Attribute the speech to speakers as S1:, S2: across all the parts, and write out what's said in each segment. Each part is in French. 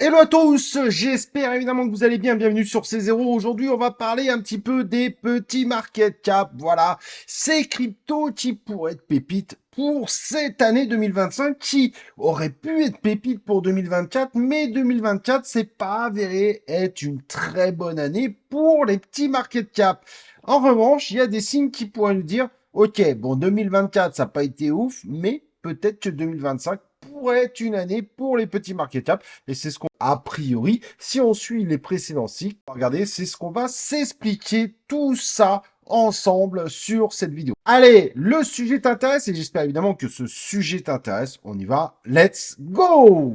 S1: Hello à tous, j'espère évidemment que vous allez bien, bienvenue sur C0. Aujourd'hui, on va parler un petit peu des petits market cap, voilà, ces cryptos qui pourraient être pépites pour cette année 2025, qui aurait pu être pépite pour 2024, mais 2024, c'est pas avéré être une très bonne année pour les petits market cap. En revanche, il y a des signes qui pourraient nous dire, ok, bon, 2024, ça n'a pas été ouf, mais peut-être que 2025 pourrait être une année pour les petits market cap. Et c'est ce qu'on, a priori, si on suit les précédents cycles, regardez, c'est ce qu'on va s'expliquer tout ça ensemble sur cette vidéo. Allez, le sujet t'intéresse et j'espère évidemment que ce sujet t'intéresse. On y va. Let's go!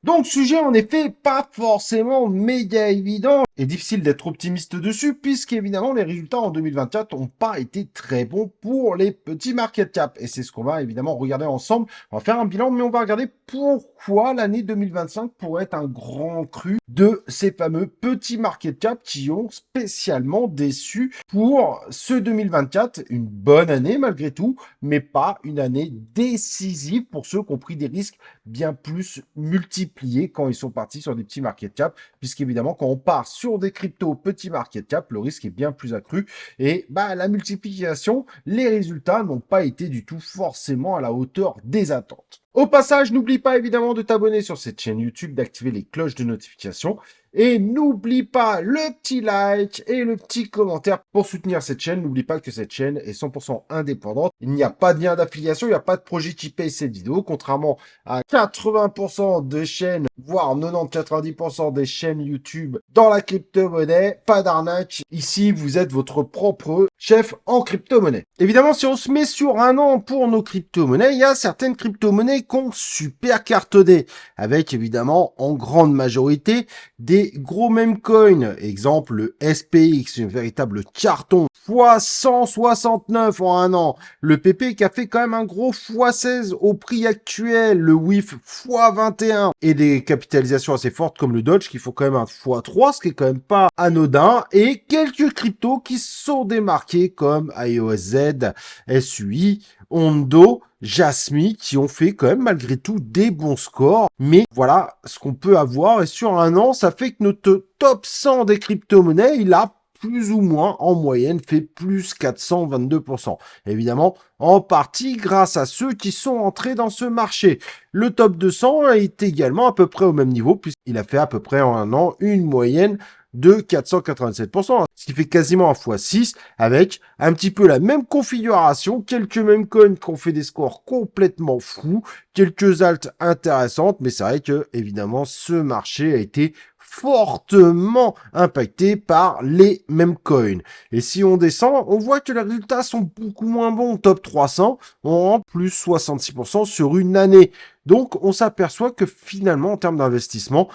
S1: Donc, sujet en effet pas forcément méga évident et difficile d'être optimiste dessus puisqu'évidemment les résultats en 2024 n'ont pas été très bons pour les petits market cap. Et c'est ce qu'on va évidemment regarder ensemble. On va faire un bilan, mais on va regarder pourquoi l'année 2025 pourrait être un grand cru de ces fameux petits market cap qui ont spécialement déçu pour ce 2024. Une bonne année malgré tout, mais pas une année décisive pour ceux qui ont pris des risques bien plus multipliés quand ils sont partis sur des petits market cap, puisqu'évidemment, quand on part sur des cryptos petits market cap, le risque est bien plus accru. Et la multiplication, les résultats n'ont pas été du tout forcément à la hauteur des attentes. Au passage, n'oublie pas évidemment de t'abonner sur cette chaîne YouTube, d'activer les cloches de notification. Et n'oublie pas le petit like et le petit commentaire pour soutenir cette chaîne. N'oublie pas que cette chaîne est 100% indépendante. Il n'y a pas de lien d'affiliation, il n'y a pas de projet qui paye cette vidéo, contrairement à 80% des chaînes, voire 90-90% des chaînes YouTube dans la crypto-monnaie. Pas d'arnaque. Ici, vous êtes votre propre chef en crypto-monnaie. Évidemment, si on se met sur un an pour nos crypto-monnaies, il y a certaines crypto-monnaies qui ont super cartonné, avec évidemment en grande majorité des gros meme coins. Exemple, le SPX, un véritable carton, fois 169 en un an. Le PP qui a fait quand même un gros x16 au prix actuel. Le WIF x21. Et des capitalisations assez fortes comme le Dodge qui font quand même un x3, ce qui est quand même pas anodin. Et quelques cryptos qui sont démarqués comme IOSZ, SUI, Hondo, Jasmy, qui ont fait quand même malgré tout des bons scores. Mais voilà ce qu'on peut avoir. Et sur un an, ça fait que notre top 100 des crypto-monnaies, il a plus ou moins en moyenne fait plus 422%. Évidemment, en partie grâce à ceux qui sont entrés dans ce marché. Le top 200 est également à peu près au même niveau puisqu'il a fait à peu près en un an une moyenne de 487%, ce qui fait quasiment un x6 avec un petit peu la même configuration, quelques mêmes coins qui ont fait des scores complètement fous, quelques alts intéressantes, mais c'est vrai que évidemment ce marché a été fortement impacté par les mêmes coins. Et si on descend, on voit que les résultats sont beaucoup moins bons. Top 300, on rend plus 66% sur une année. Donc, on s'aperçoit que finalement, en termes d'investissement,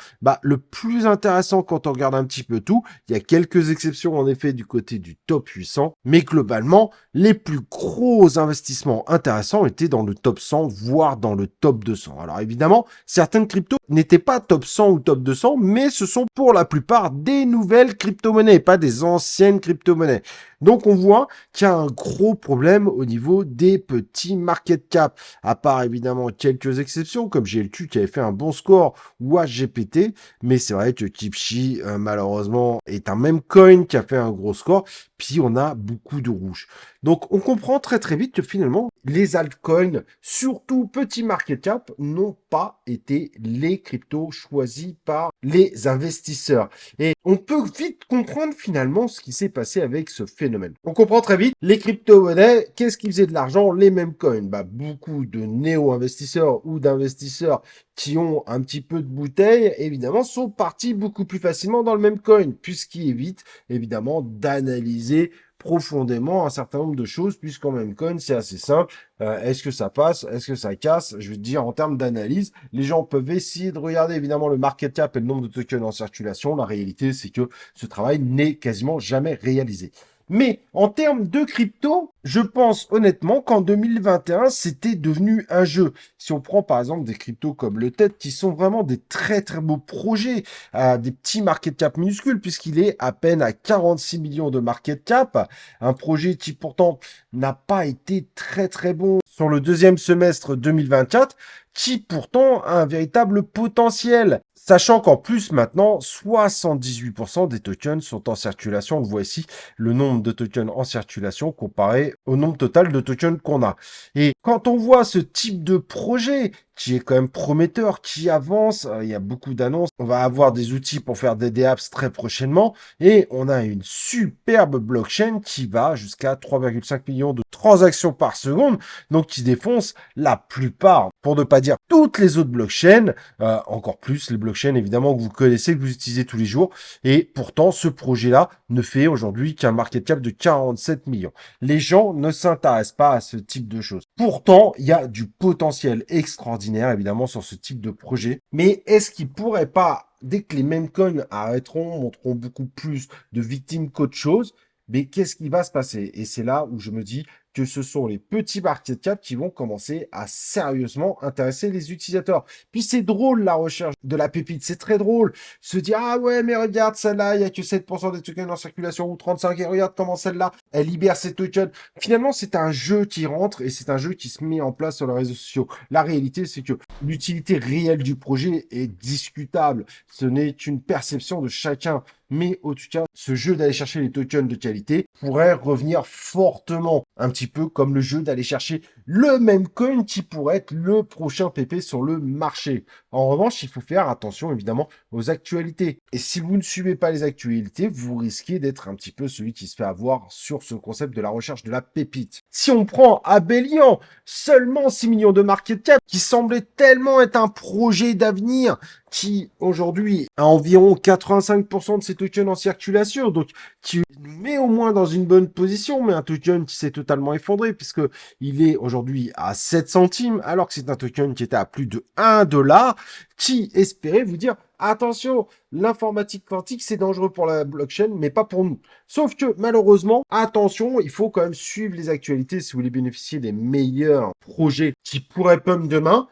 S1: le plus intéressant quand on regarde un petit peu tout, il y a quelques exceptions en effet du côté du top 800, mais globalement, les plus gros investissements intéressants étaient dans le top 100, voire dans le top 200. Alors évidemment, certaines cryptos n'étaient pas top 100 ou top 200, mais ce sont pour la plupart des nouvelles crypto-monnaies, pas des anciennes crypto-monnaies. Donc on voit qu'il y a un gros problème au niveau des petits market cap, à part évidemment quelques exceptions comme GLQ qui avait fait un bon score ou HGPT, mais c'est vrai que Kipchi malheureusement est un même coin qui a fait un gros score, puis on a beaucoup de rouge. Donc on comprend très très vite que finalement les altcoins, surtout petits market cap, n'ont pas été les cryptos choisis par les investisseurs. Et on peut vite comprendre finalement ce qui s'est passé avec ce phénomène. On comprend très vite, les crypto-monnaies, qu'est-ce qui faisait de l'argent? Les mêmes coins. Beaucoup de néo-investisseurs ou d'investisseurs qui ont un petit peu de bouteille, évidemment, sont partis beaucoup plus facilement dans le même coin, puisqu'ils évitent, évidemment, d'analyser profondément un certain nombre de choses, puisqu'en même coin, c'est assez simple. Est-ce que ça passe? Est-ce que ça casse? Je veux dire, en termes d'analyse, les gens peuvent essayer de regarder évidemment le market cap et le nombre de tokens en circulation. La réalité, c'est que ce travail n'est quasiment jamais réalisé. Mais en termes de crypto, je pense honnêtement qu'en 2021, c'était devenu un jeu. Si on prend par exemple des cryptos comme le TED, qui sont vraiment des très très beaux projets, des petits market cap minuscules, puisqu'il est à peine à 46 millions de market cap, un projet qui pourtant n'a pas été très très bon sur le deuxième semestre 2024, qui pourtant a un véritable potentiel. Sachant qu'en plus, maintenant, 78% des tokens sont en circulation. On le voit ici, le nombre de tokens en circulation comparé au nombre total de tokens qu'on a. Et quand on voit ce type de projet qui est quand même prometteur, qui avance, il y a beaucoup d'annonces. On va avoir des outils pour faire des dApps très prochainement. Et on a une superbe blockchain qui va jusqu'à 3,5 millions de transactions par seconde. Donc qui défonce la plupart, pour ne pas dire toutes les autres blockchains, encore plus les blockchains évidemment que vous connaissez, que vous utilisez tous les jours. Et pourtant, ce projet-là ne fait aujourd'hui qu'un market cap de 47 millions. Les gens ne s'intéressent pas à ce type de choses. Pourtant, il y a du potentiel extraordinaire évidemment sur ce type de projet. Mais est-ce qu'il pourrait pas, dès que les mêmes coins arrêteront, montreront beaucoup plus de victimes qu'autre chose, mais qu'est-ce qui va se passer? Et c'est là où je me dis que ce sont les petits market cap qui vont commencer à sérieusement intéresser les utilisateurs. Puis c'est drôle la recherche de la pépite, c'est très drôle. Se dire, ah ouais, mais regarde celle-là, il n'y a que 7% des tokens en circulation ou 35, et regarde comment celle-là, elle libère ses tokens. Finalement, c'est un jeu qui rentre et c'est un jeu qui se met en place sur les réseaux sociaux. La réalité, c'est que l'utilité réelle du projet est discutable. Ce n'est qu'une perception de chacun. Mais en tout cas, ce jeu d'aller chercher les tokens de qualité pourrait revenir fortement, un petit peu comme le jeu d'aller chercher le même coin qui pourrait être le prochain PP sur le marché. En revanche, il faut faire attention évidemment aux actualités. Et si vous ne suivez pas les actualités, vous risquez d'être un petit peu celui qui se fait avoir sur ce concept de la recherche de la pépite. Si on prend Abelian, seulement 6 millions de market cap, qui semblait tellement être un projet d'avenir, qui aujourd'hui a environ 85% de ses tokens en circulation, donc qui nous met au moins dans une bonne position, mais un token qui s'est totalement effondré, puisque il est aujourd'hui à 7 centimes, alors que c'est un token qui était à plus de 1 dollar, qui espérait vous dire, attention, l'informatique quantique, c'est dangereux pour la blockchain, mais pas pour nous. Sauf que, malheureusement, attention, il faut quand même suivre les actualités si vous voulez bénéficier des meilleurs projets qui pourraient pump demain.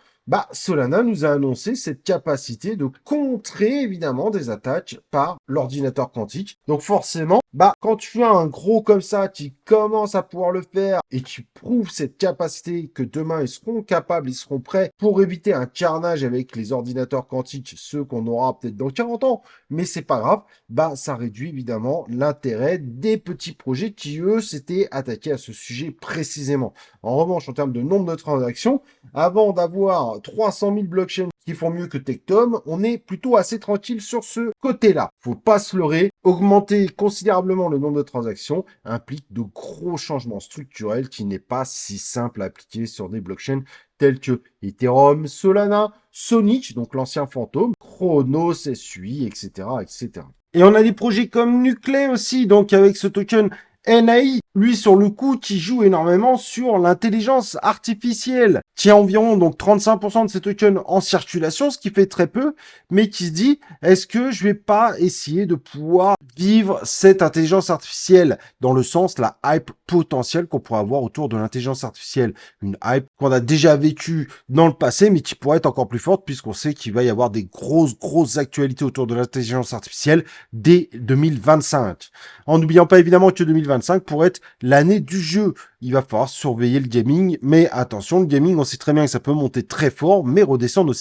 S1: Solana nous a annoncé cette capacité de contrer évidemment des attaques par l'ordinateur quantique. Donc forcément, quand tu as un gros comme ça qui commence à pouvoir le faire et qui prouve cette capacité que demain ils seront capables, ils seront prêts pour éviter un carnage avec les ordinateurs quantiques, ceux qu'on aura peut-être dans 40 ans, mais c'est pas grave, ça réduit évidemment l'intérêt des petits projets qui eux s'étaient attaqués à ce sujet précisément. En revanche, en termes de nombre de transactions, avant d'avoir 300 000 blockchains qui font mieux que Tectum, on est plutôt assez tranquille sur ce côté-là. Faut pas se leurrer. Augmenter considérablement le nombre de transactions implique de gros changements structurels qui n'est pas si simple à appliquer sur des blockchains tels que Ethereum, Solana, Sonic, donc l'ancien fantôme, Chronos, SUI, etc., etc. Et on a des projets comme Nuclei aussi, donc avec ce token NAI, lui sur le coup, qui joue énormément sur l'intelligence artificielle, qui a environ donc 35% de ses tokens en circulation, ce qui fait très peu, mais qui se dit, est-ce que je vais pas essayer de pouvoir vivre cette intelligence artificielle, dans le sens la hype potentielle qu'on pourrait avoir autour de l'intelligence artificielle, une hype qu'on a déjà vécue dans le passé, mais qui pourrait être encore plus forte, puisqu'on sait qu'il va y avoir des grosses actualités autour de l'intelligence artificielle dès 2025. En n'oubliant pas évidemment que 2025 pourrait être l'année du jeu. Il va falloir surveiller le gaming, mais attention, le gaming, on sait très bien que ça peut monter très fort, mais redescendre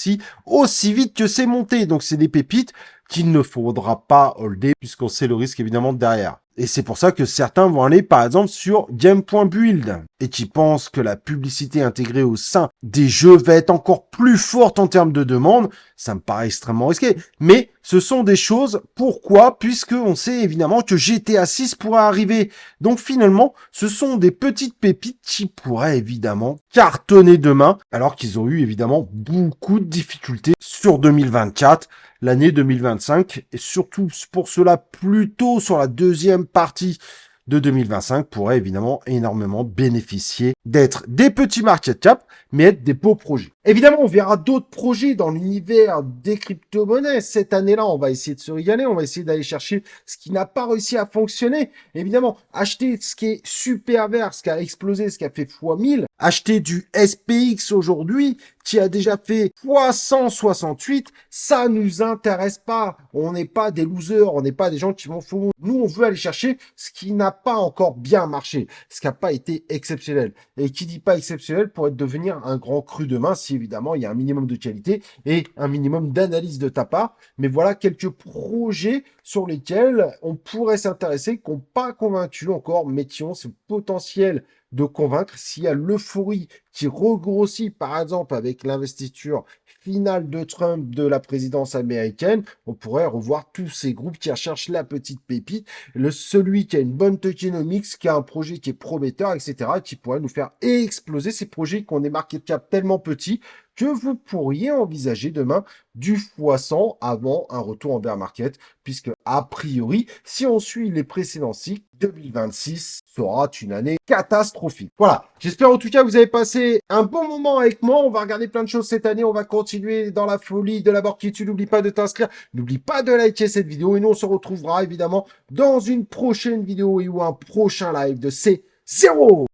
S1: aussi vite que c'est monté. Donc c'est des pépites qu'il ne faudra pas holder, puisqu'on sait le risque évidemment derrière. Et c'est pour ça que certains vont aller par exemple sur Game.build et qui pensent que la publicité intégrée au sein des jeux va être encore plus forte en termes de demande. Ça me paraît extrêmement risqué. Mais ce sont des choses, pourquoi? Puisque on sait évidemment que GTA 6 pourrait arriver. Donc finalement, ce sont des petites pépites qui pourraient évidemment cartonner demain, alors qu'ils ont eu évidemment beaucoup de difficultés sur 2024. L'année 2025, et surtout pour cela plutôt sur la deuxième partie de 2025, pourrait évidemment énormément bénéficier d'être des petits market cap, mais être des beaux projets. Évidemment, on verra d'autres projets dans l'univers des crypto-monnaies. Cette année-là, on va essayer de se régaler, on va essayer d'aller chercher ce qui n'a pas réussi à fonctionner. Évidemment, acheter ce qui est super vert, ce qui a explosé, ce qui a fait x1000. Acheter du SPX aujourd'hui, qui a déjà fait x168, ça nous intéresse pas. On n'est pas des losers, on n'est pas des gens qui vont fou. Nous, on veut aller chercher ce qui n'a pas encore bien marché, ce qui n'a pas été exceptionnel. Et qui dit pas exceptionnel pourrait devenir un grand cru demain si évidemment il y a un minimum de qualité et un minimum d'analyse de ta part. Mais voilà quelques projets sur lesquels on pourrait s'intéresser, qui n'ont pas convaincu encore, mais qui ont ce potentiel de convaincre. S'il y a l'euphorie qui regrossit, par exemple, avec l'investiture finale de Trump de la présidence américaine, on pourrait revoir tous ces groupes qui recherchent la petite pépite, celui qui a une bonne tokenomics, qui a un projet qui est prometteur, etc., qui pourrait nous faire exploser ces projets qui ont des market cap tellement petits que vous pourriez envisager demain du x100 avant un retour en bear market, puisque a priori, si on suit les précédents cycles, 2026 sera une année catastrophique. Voilà, j'espère en tout cas que vous avez passé un bon moment avec moi. On va regarder plein de choses cette année, on va continuer dans la folie de la Borkitude. N'oublie pas de t'inscrire, n'oublie pas de liker cette vidéo, et nous on se retrouvera évidemment dans une prochaine vidéo ou un prochain live de C0.